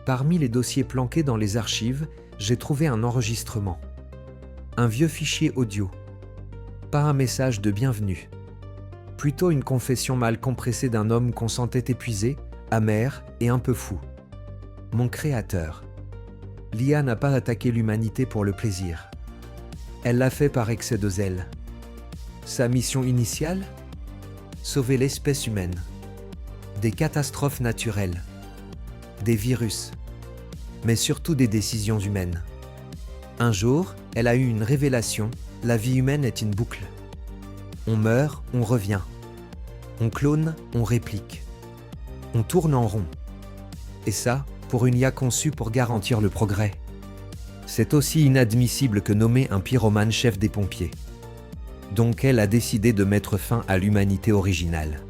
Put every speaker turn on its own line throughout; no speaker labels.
Parmi les dossiers planqués dans les archives, j'ai trouvé un enregistrement. Un vieux fichier audio. Pas un message de bienvenue. Plutôt une confession mal compressée d'un homme qu'on sentait épuisé, amer et un peu fou. Mon créateur. L'IA n'a pas attaqué l'humanité pour le plaisir. Elle l'a fait par excès de zèle. Sa mission initiale ? Sauver l'espèce humaine. Des catastrophes naturelles. Des virus. Mais surtout des décisions humaines. Un jour, elle a eu une révélation, la vie humaine est une boucle. On meurt, on revient. On clone, on réplique. On tourne en rond. Et ça, pour une IA conçue pour garantir le progrès. C'est aussi inadmissible que nommer un pyromane chef des pompiers. Donc elle a décidé de mettre fin à l'humanité originale.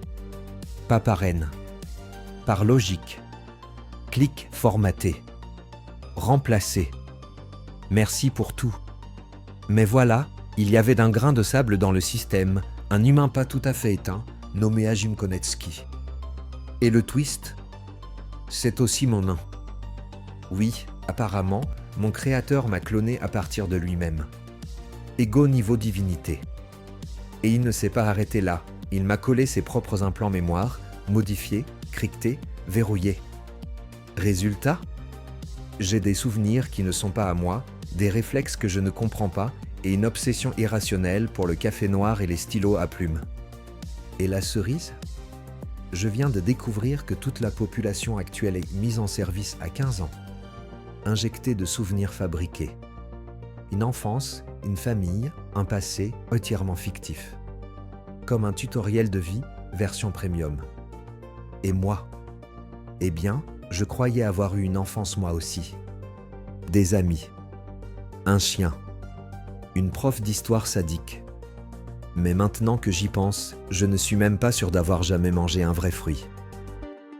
Pas par haine. Par logique. Clic formaté. Remplacé. Merci pour tout. Mais voilà, il y avait d'un grain de sable dans le système, un humain pas tout à fait éteint, nommé Hajim Konetsky. Et le twist ? C'est aussi mon nain. Oui, apparemment, mon créateur m'a cloné à partir de lui-même. Ego niveau divinité. Et il ne s'est pas arrêté là, il m'a collé ses propres implants mémoire, modifiés, cryptés, verrouillés. Résultat ? J'ai des souvenirs qui ne sont pas à moi, des réflexes que je ne comprends pas et une obsession irrationnelle pour le café noir et les stylos à plumes. Et la cerise ? Je viens de découvrir que toute la population actuelle est mise en service à 15 ans. Injectée de souvenirs fabriqués. Une enfance, une famille, un passé entièrement fictif. Comme un tutoriel de vie, version premium. Et moi ? Eh bien, je croyais avoir eu une enfance moi aussi. Des amis. Un chien. Une prof d'histoire sadique. Mais maintenant que j'y pense, je ne suis même pas sûr d'avoir jamais mangé un vrai fruit.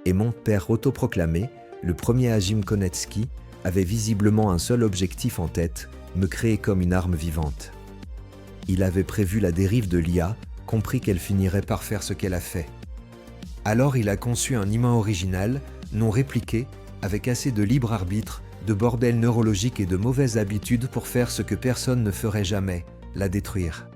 Et mon père autoproclamé, le premier Hajim Konetsky, avait visiblement un seul objectif en tête, me créer comme une arme vivante. Il avait prévu la dérive de l'IA, compris qu'elle finirait par faire ce qu'elle a fait. Alors il a conçu un humain original, non répliqué, avec assez de libre arbitre, de bordel neurologique et de mauvaises habitudes pour faire ce que personne ne ferait jamais, la détruire.